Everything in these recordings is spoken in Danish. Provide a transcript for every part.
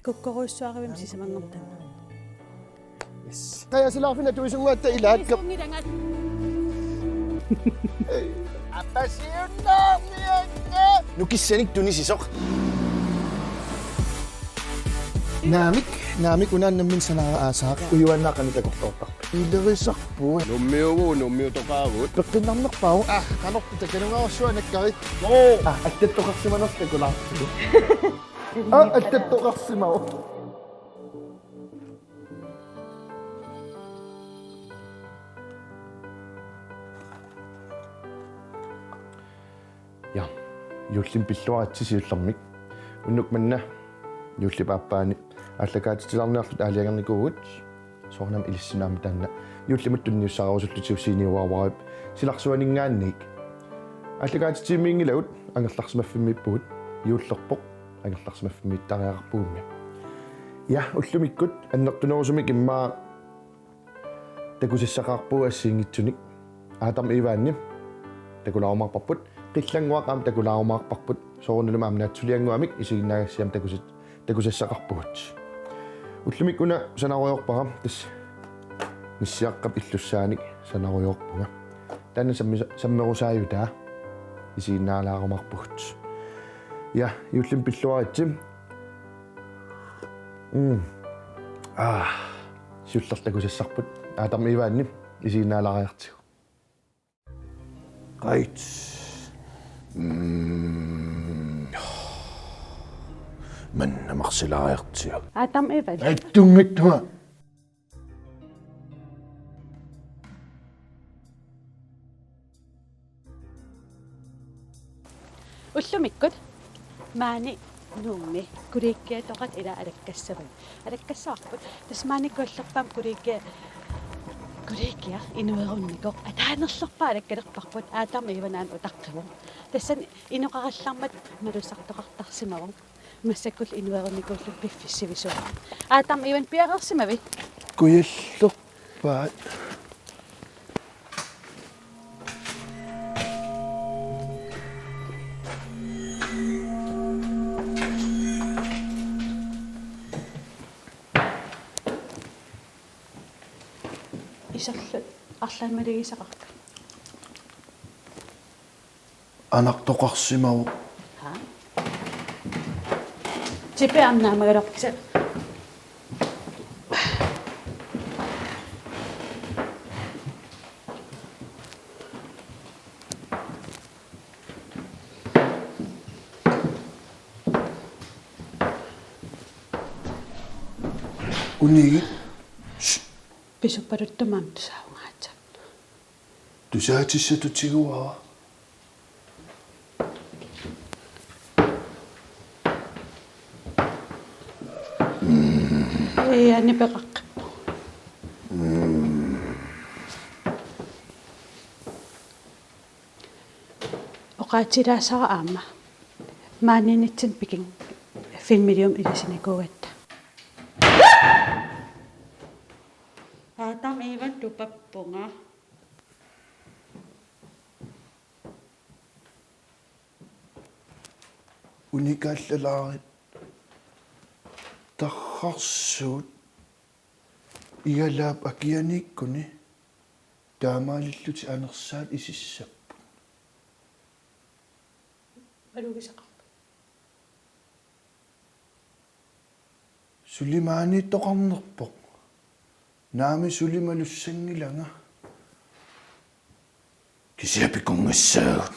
Kukkuruissuarivim sisamangortanna. Yes. Kaya silaafina tuisunguatta ilaat kap. Apasiunnaamianna. Nukissanik tunisisoq. Naamik unaannamin sanaasaaq uyuannaaqani takortoortaq. Ilerisarpuu. Nummiutoqaagut. Peqqinarnerpau qanorpu takanungaarsuanakkari. Attattoqarsimanertakulaarpu. Attattoqarsimau. Ja, jullim pilluaratsisiullermik. Unnuk manna jullipaappaani aallakaatitsisoralugu aaliagerniquugut soornam ilissunaami taanna jullimut tunniussaarusullutiussiiniuarwarip silarsuaningaanniik aallakaatitsimiingilagut angerlarsimaffimmippugut yuullerpoq angerlarsimaffimmиittариарпуумми ja ullumikkut annertunerusumik immaa takusassaqarpuu assiingitsunik aatam ivaanni takulaarumarparput qillanguaqaam takulaarumaarparput soornulum aamnaatsulianguamik isiginnaagassiam takusassaqarpugut ullumikuna sanarujorpara tass missiaqqap illussaanik sanarujorpunga taanna sammerusaayutaa isiginnaalaarumarpugut ja jullim pilluaritsim siullertakusassarput aatam ivaanni isiginnaalaariartigu Right. Manna marsilaariartigu. Aatam ivan. Attungittua. Ullumikkut maani nuummi kuriikkiatoqat ila alakkassavin. Alakkassarput tasmaani kuallerpaam kuriikkia inuerunnikoq ataanerlerpaa alakkalerparput aatam ivanaan utaqqivum. Tassan inuqarallarmat malusartoqartarsimavum. Massakul inuerunnikullu piffissivisuum. Aatam ivan piaqarsimavi. Kuyallerpaat. Isarlut arlaamaligisaqartu. Anartoqarsimau. Ha? Tipe amnaamagalorkisa. Unigi. Pisupparuttumaam tusaungaatsa. Tusaatissatutiguaa. Ei anni peqaqqippu. Oqaatilaasaqa aamma. Maaninitsin piking 5 million ilasinikuugatta. Aatam ivan tupappunga. Unikallaalaarit tarrarsuut igalaap akianiikkuni taamaalilluti anersaat isissappu Alugisaqarpu. sulimaaniittoqarnerpoq naami sulimalussangilanga kisiapikungassaagut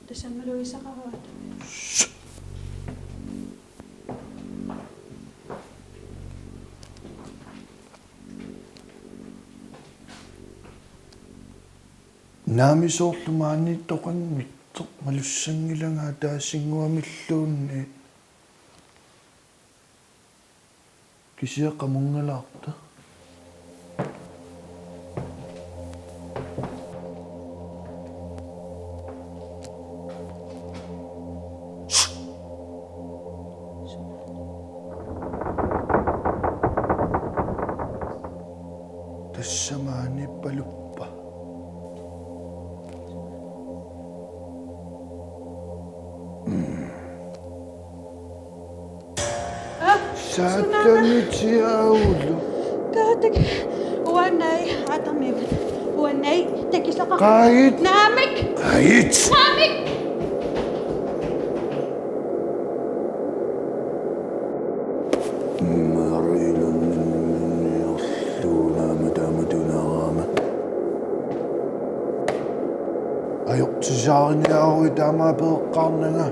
Tasan malugisaqarut. Naamisoorlumaani toqanngittoq malussangilangaa taassinguamilluunni kisiaqamunngalaarta tassamaani paluppa Saatamitsiaulu. Kaatek. Uanai. Atamim. Uanai. Tekisaka. Kait. Namik. Kait. Namik. Ayoktisaarniaru tamapeeqqarnanga.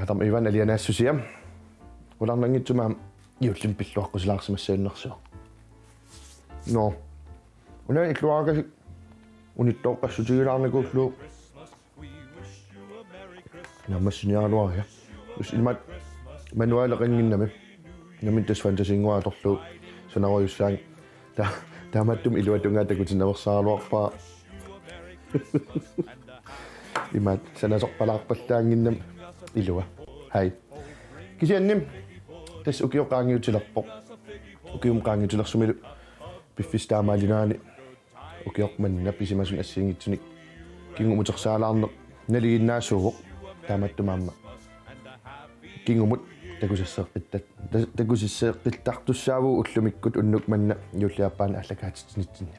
Adam Ivan alianaassusiam ularnangitsumaam iullin pilluaqqusulaarsimassaanersuo no una ikluarakasik unittoqqassutigilaarnakullu nammassinialuaria us ilmat manualeqanginnami namin tas fantasinguatorlu sanaruyussaang taamattum iluatungaatakutinnaversaarluarpaa imat sanasorpalaarpallaanginnam ilua hai kisiannim tas ukioqaangiutilerpoq ukiumqaangutilersumilu piffistaamaalinaani ukioqmanna pisimasun assiingitsunik kingumutersaalaarneq naliginnaasuuvoq taamattumaamma kingumut takusisseeqqittartussaavuu ullumikkut unnukmanna yuulliappaana aallakaatitsinitsinna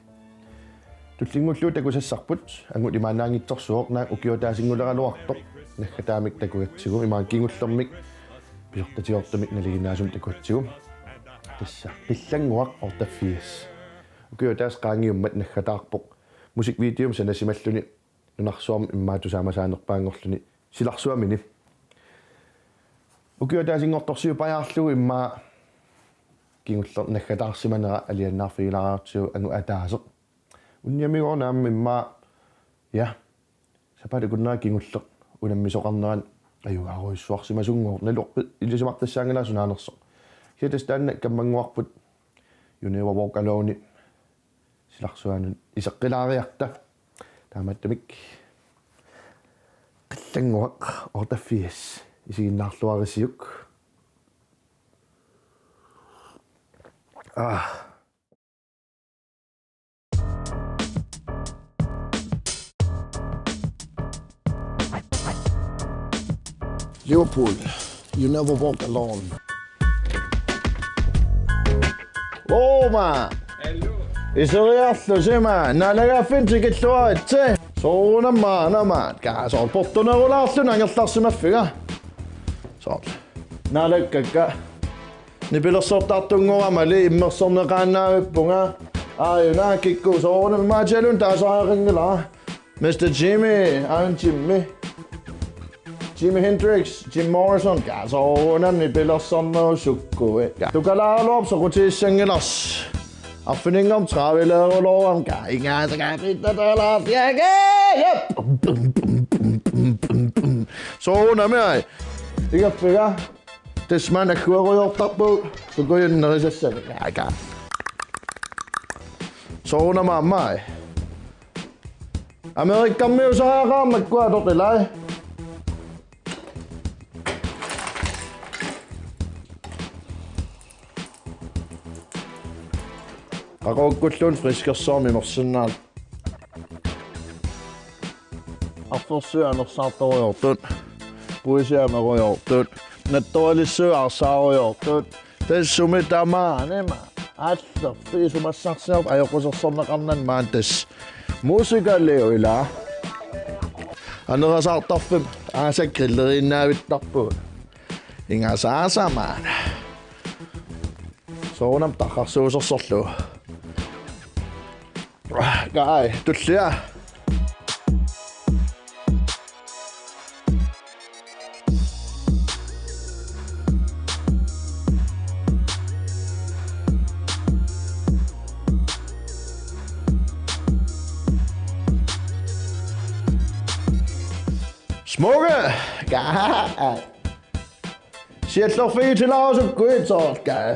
tullingullu takusassarput angut imaanaangitsorsuoq naa ukiotaasinguleraluartoq nakataamik takuatsigu imaan kingullermik pisortatiortamik naliginnaasum takuatsigu tassa pillanguaq ortaffias ukiotaas qaangiummat nakkataarpoq musikvideom sanasimalluni nunarsuarm immaatusaamasaanерpaangorluni silarsuamini ukiotaasingortorsiu pajaarlugu immaa kinguller nakkataarsimanera aliannaarfigilaraartigu angu ataaseq unniamigornaam immaa ja sapali kunnaa kinguller unammisoqarneran ayugaaruissuarsimasunguor naluqpi ilisimartassaangalaasunaanersoq kiatas taanna kammanguarput WOWOW alooni silarsuanun iseqqilaariarta taamattamik qillanguaq ortaffias isiginnaarluarisiuk Liverpool, you never walk alone. Roma! Iseriarlusima nalagafintikilluaritsi soorunammaanamaan kaasor portunerulaarlun angerlarsimaffiga soor nalakkakka nipilersortartunguramali immersorneqaannaavippunga aayuna kikku soorunammaatialun taasaaqingila Mr. Jimmy Jimi Hendrix, Jim Morrison, kaasoorunan nipilersornerusukkuit tukalaaluarp soqutiissangilars affiningom travileruloram kaingaasaqaqittataalaartiage soorunami igaffiga tisman akkuerujortarpu sukuyunnerisassavi aka soorunamaamma amerikkammiusaaqaarmakkuatortilai Aqoqqullun friskersormi mersinnaal artorsuanersaartoriortut puisiamerujortut nattualissuarsaaruyortut tassumitaamaanima аллерфи сумассарсиарп аёқусерсорнеқарнан маан тас Musikerleuvilla. Anerasartarfim aasakkrilleriinnaavittarpuut. Ingasaasamaan. Soonam taqarsuusersorlu. Kai, tullia. Smukke! Kai! Sieltä til lausut kuitsolt, kai.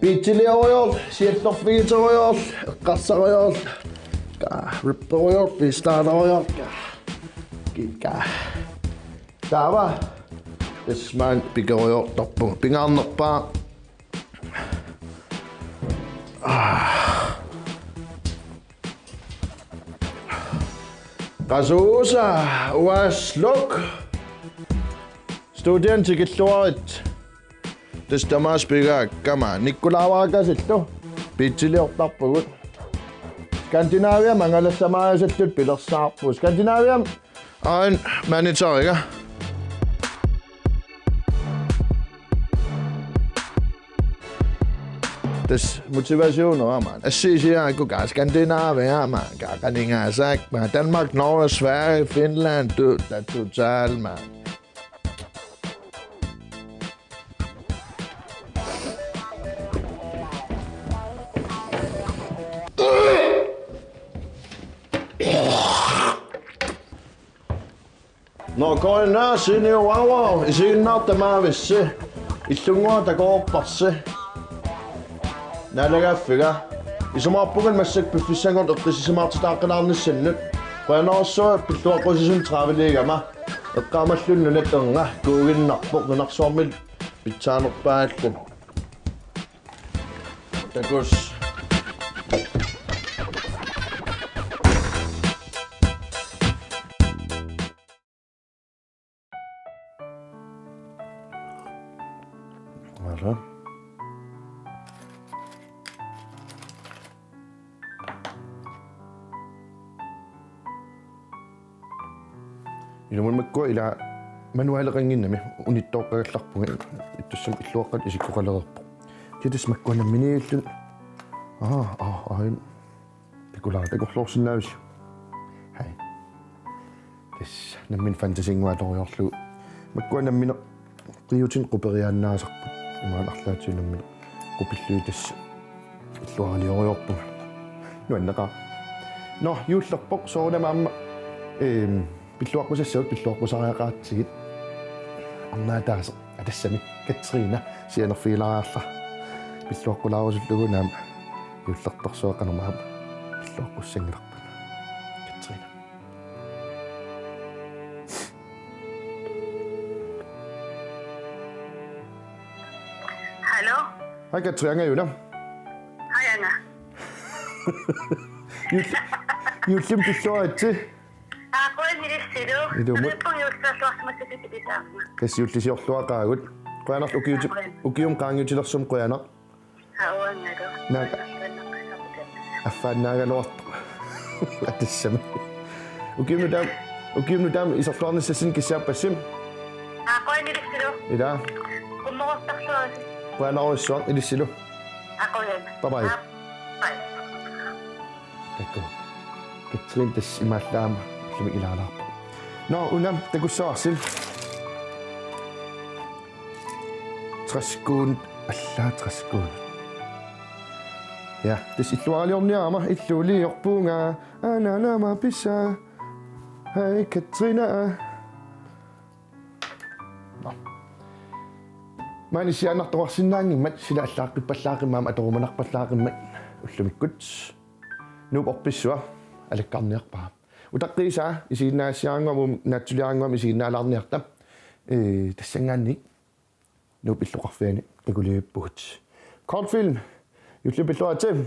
Piitsiliojol, sieltä fiitsojol, kassarojol, kai. Ripporojol, pistaanojol, kai. Täällä. Tässä mä en pikerojol toppu. Pingannoppaa. Kasuusa, uasluk. Studiantikilluarit. Tästä mä spigaakkamaan. Nikkulaavaakasillu. Piitsiliortarpugut. Skandinavia mangalassa maajasillut pilersaarpu. Skandinavia ain managerika. Tässä motivationer, man. Jeg siger, at jeg Skandinavia, man. Jeg kan ikke have sagt, man. Danmark, Norge, Sverige, Finland, det er totalt, man. Når KNR siden WOWOW, I siden der meget visse. I slunger, der går passe. Näillä käffikä. Isommaa puken mässä pyffissään kun ottaisi se maatsa taakkaan sinne. Kun on so pitää position traveliikämä. Ottaa mä synny ne tonga. Kuukin nappu kun Suomi pitää noppaa että. Tekos. Voilà. Ilman makko ila manuaaleringinnami unittoqqagallarpunga ittussam illuaqqat isikkuqalererpu. Titis makkuana miniillun ain pikulaatakorlorsinnaavisi. Hai. Tis nammin fantasinguatoriorlu makkuana mino qiutin quperiaannaasarput imaanarlaatiunammin qupilluutas illuaralioriorpunga. Nuannaqa. No juullerpoq soonamaamma Pilluaqqusassut pilluaqqusaariaqaatsigit arnaataasa atassami Katriina sianerfiilaraarla pilluaqqulaarusullugunaam yullertorsuaqanermaam pilluaqqussangilarpun Katriina. Hallo? Hej Katriina Juna. Hej Anna. Jullim pilluaritsi. Kes jullisiorluaqaagut qianart ukium qaangiutilersum qiana naaka affaannaagaluartu atassami ukiumnu taam isorluarnissassin kissiarpassim aqoinilissilu ila qummoqortarsuasi qianaruissuaq ilissilu aqoyan bye takku Katrin tas imaallaama llumi ilaalaarpu no unam takussaarsil traskuun allaa traskuun ja tas illuaaliorniaama illuuliorpuunga ananama pissa hei Katrina no maani siannartoqarsinnaangimmat sila allaaqqippallaaqimmaama atorumanarpallaaqimmat ullumikkut nuuporpissua alakkarniarpaa utaqqiisaa isiinnaasiaanguamum naatsuliaanguam isiinnaalarniarta tassangaanni nuupilluqarfiani ikuliippugut kortfilm yullipilluatim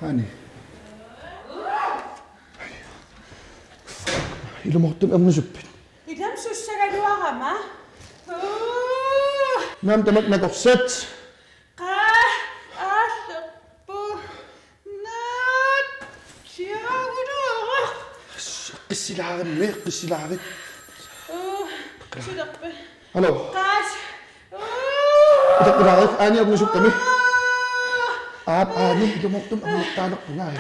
Ani. Ilmoittum ammusuppit. Idam sussagaluarama. Nam tamak nakorset. Aalleppu. Naat. Siagunuara. Qissilaarit. Sudarpe. Hallo. Qaas. Qissilaarit ani ammusukkami. Ani ilmoittum ammuttaaneq pungaa.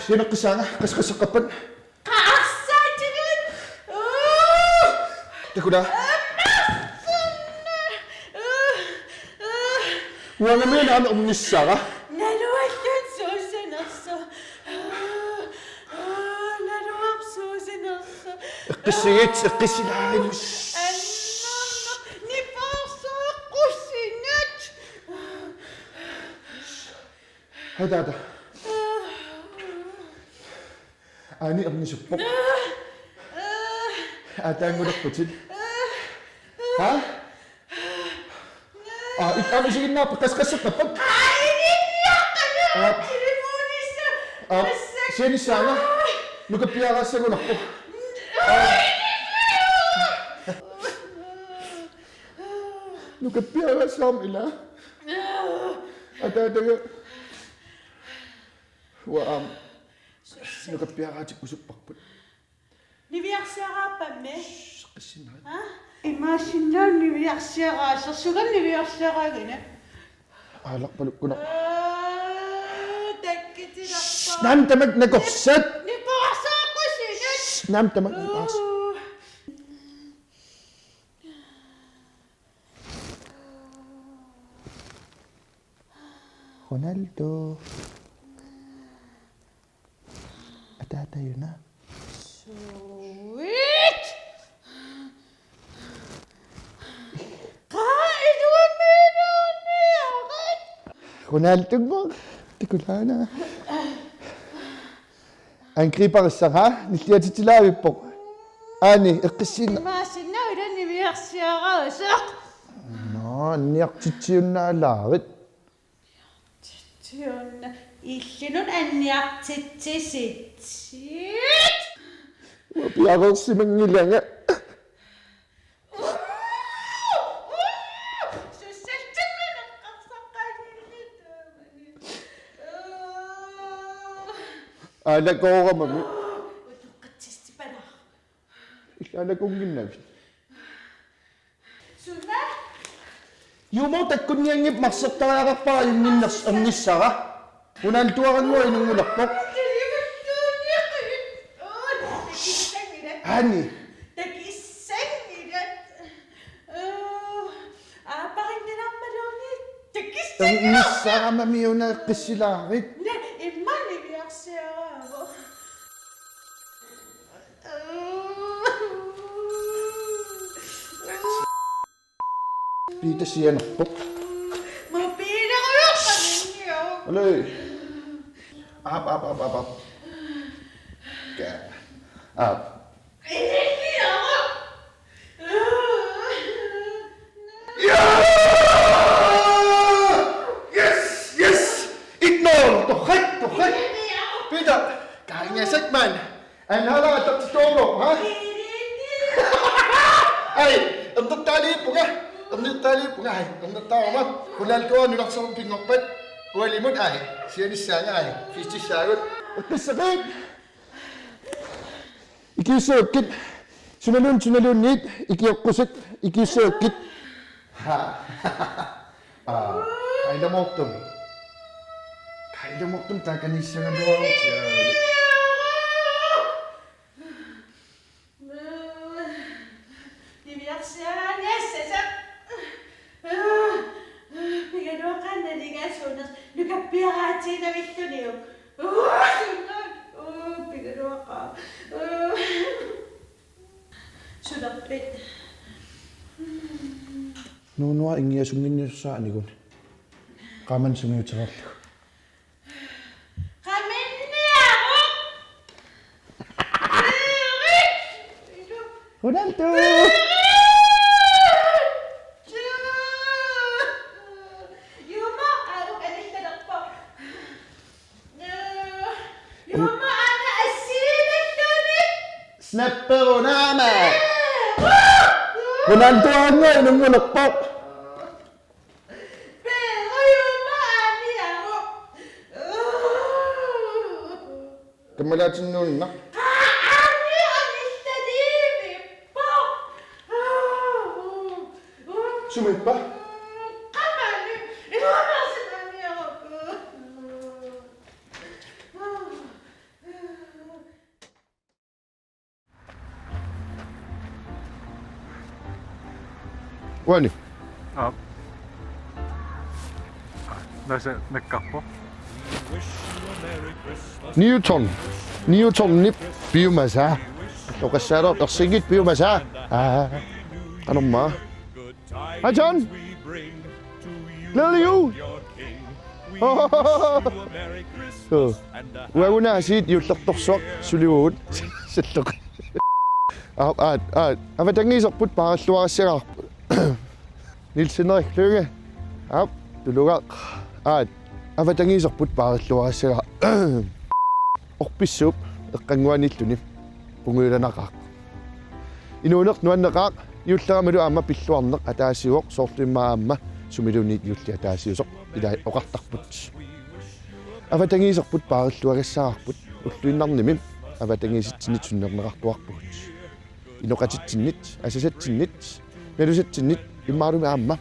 Sino qisanga qasqasaqapan. Qaassaatigut. Takuda. Wala mena an umnissara. Naluallut suusinersu. Naluaq suusinersu. Qissilaarit. Annanna niparsaaqqussinat. Hada. Ani amnisuppok. Ataangulerputit. Ha? Itami sige na qasqasaqapan. Telefonissa. Sinisanga. Nukapiarassagunarpu. Nukapiarassaam ila. Atataga. Waam. Nukapiaraatik usupparput. Niviarsiaraapamme. Qissinnarit. Ha? Imaasinnaan niviarsiaraasa. Sugan niviarsiaraagina. Aalaqpalukkunaq. Takkitinarpa. Nam tamak nakorsat. Niparsaaqqussinat. Nam tamak nakorsat. Ronaldo. Atatayo na. Sweet! Kaiduan meron niya. Ronaldo mo. Tikulana. Ang kriparsang ha? Niltiatitilawippok. Ani, iqissin. Imaasinna udan niviarsiaraasaq. No, niaqtitsiyun na alaarit. Tionna illinun anniartitsisitsit. Piaqersimangilanga. Alakooramami. Utuqatsissipana. Alakongginnavi. Sunna? Yumo takkunniangip marsartaraaqarpaa yunginnas amnissara. Unaltuaranngua inungulaqpoq. Ani. Takissangidat. Aparinninarmaluni. Takissangidat. Amnissaramamiuna qissilaarit. Ne, imali viarsiaraavo. Piitasianerpoq. Mapiinaquyuqqaninniu. Ole. Ap. Ka. Ap. Yes! Ignore! Tohek! Pita! Kaingesek man! Ang halagat sa toro, ha? Ay! Ang tali po nga! Ang tao mo! Kulal ko, nulak sa pingokpet! Wali mo ay! Siya ni siya nga ay! Fisti siya rin! At nasakit! Ikisakit! Sunalun nit! Ikiyakkusit! Ikisakit! Ha! Kaya mo ito. Takanisa nga doon. Diviarsiaraan, yes, esak. Pigaduakan na di nga sunas. Nagapirati na ito niyo. Sunod. Pigaduaka. Sudapit. Nunua ingia sungin niyo sa anikon. Kaman sungin niyo sa Kamen niya ako! Ronaldo! Yuma! Alok, alis ka na po. Jumma ana asiinattunut. Snapperunama. Kunantuanga inungunakpok. Pero jumma ani ako. Kamalatinunna. Ani anistadiivi po. Sumippa. Kamali. Inuusin ani ako. Wani. Nekkapo. Newton biomassa. Lokasaro tarsingit biomassa. Anomma. Hi John. Liliu. Wauna sit yullertorsuaq suliuut. Sallaq. Avatangiiserput paaralluarassigaa. Nilsinerik lykke. Tuluga. Avatangiiserput paaralluarassigaa. Orpissuup eqqanguanilluni punguilanaqaaq. Inuuneq nuanneqaaq yuulleramalu aamma pilluarneq ataasiuoq soorlimmaa aamma sumiluniit yulli ataasiusoq ila oqartarput. Avatangiiserput paaralluagassaaarput ulluinnarnimim avatangiisitsinit sunnerneqartuarpugut. Inoqatitsinnit asasatsinit nalusatsinit immaalumi aamma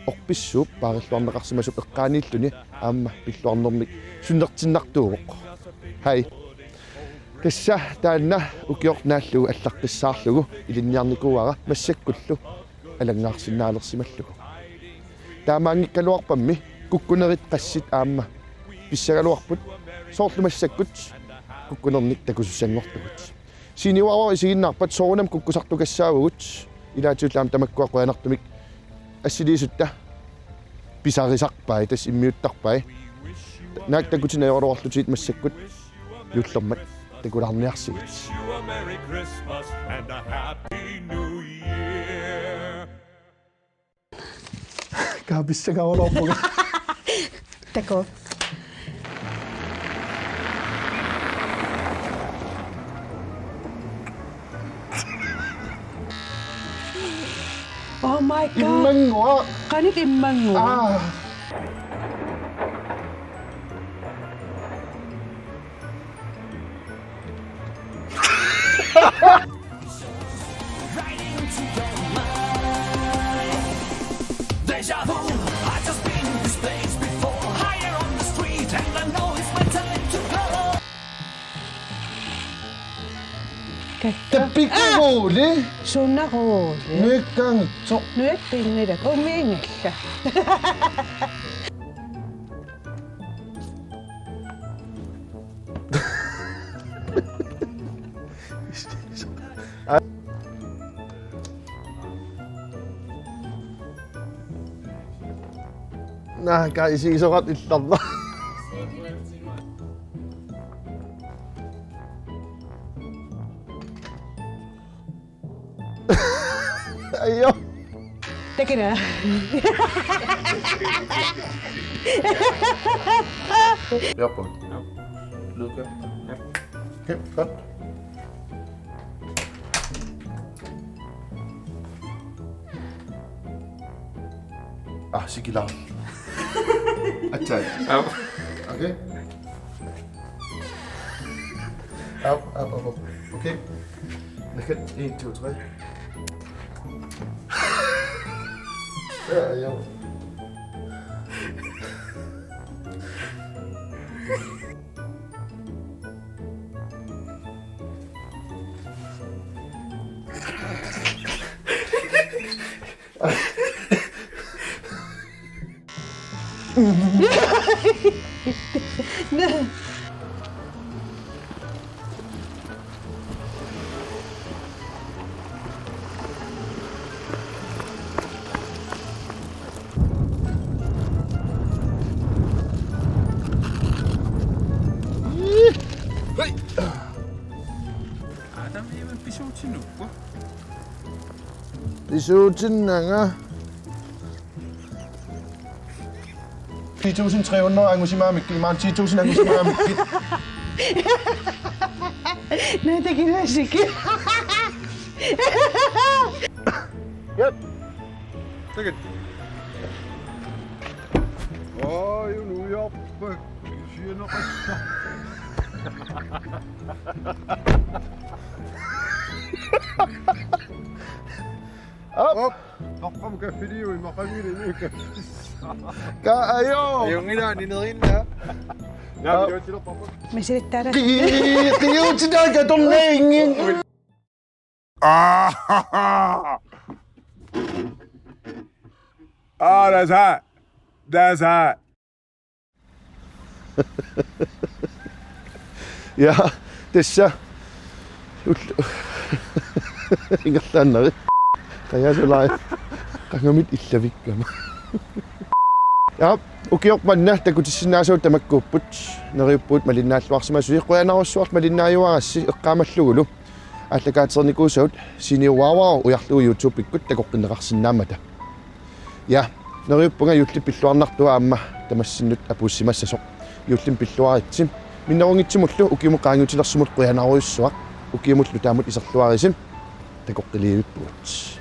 orpissuup paaralluarneqarsimasup eqqaaniilluni aamma pilluarnermik sunnertinnartuuq. Hai. Kissa taanna ukiornaallugu allaqqissaarlugu ilinniarnikuara massakkullu alangaarsinnaalersimallugu. Taamaangikkaluarpammi kukkunerit qassit aamma pissagaluarput soorlumassakkut kukkunernik takusussangortugut. Siniuaro isiginnaarpat soorunam kukkusartukassaavugut ilaatuullaam tamakkuaq qoyanartumik assiliisutta pisarisarpai tas immiuttarpai naaktakutinajorluorlutit massakkut yullermat takularniarsigit. Kaapissagaorluorpuga. Tako. Oh my God. Immangua. Kanit immangua. Tapikkuuli. Sunnaruuli. Nykkangitso. Nyt pinnitä kumingissa. Kaisiisorat illarna. Ayyo. Take it out. Yep. Look at. Yep. Cut. Sige lang. Atay. Up. Okay. Up. Okay. Look at 1, 2, 3. Ja. Isuutinanga 10.300 angusimaamikki imaan 10.000 angusimaamikki Natakin sige. Yep. Sige. Ay, uyap. Siya na kasi. Up. Takam ka video, makamiri ni ka. Kaayo. Yung ina, ninoin na. Na, video sila papa. May silitara. Tiyo sila ka tong naingin. Oh, that's hot. That's hot. Ja, tässä. Ingatlaan na rin. Kaya sila kangamit illavikkama. Ja, ukiok manna takutissinnaasuut tamakkuupput neriuppuut malinnaallуарсимасуи quianarussuart malinnaayuarassi eqqaamalluгulu ааллакаатиtsisoraluguусаут sini WOWOW ujarlugu YouTube ikkut takoqqinneqarsinnaamata. Ja, neriuppunga yullipilluarnartua aamma tamassinnut apuussimassasoq yullin pilluaritsim minnerungitsimullu ukimu qaangiutilersumut quianaruissuaq ukimullu taamut iserluarisim takoqqiliivippuut.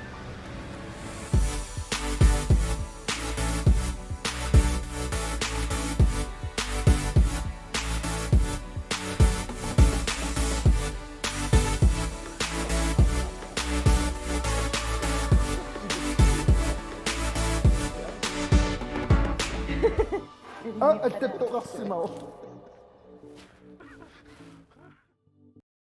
At toqarsimao.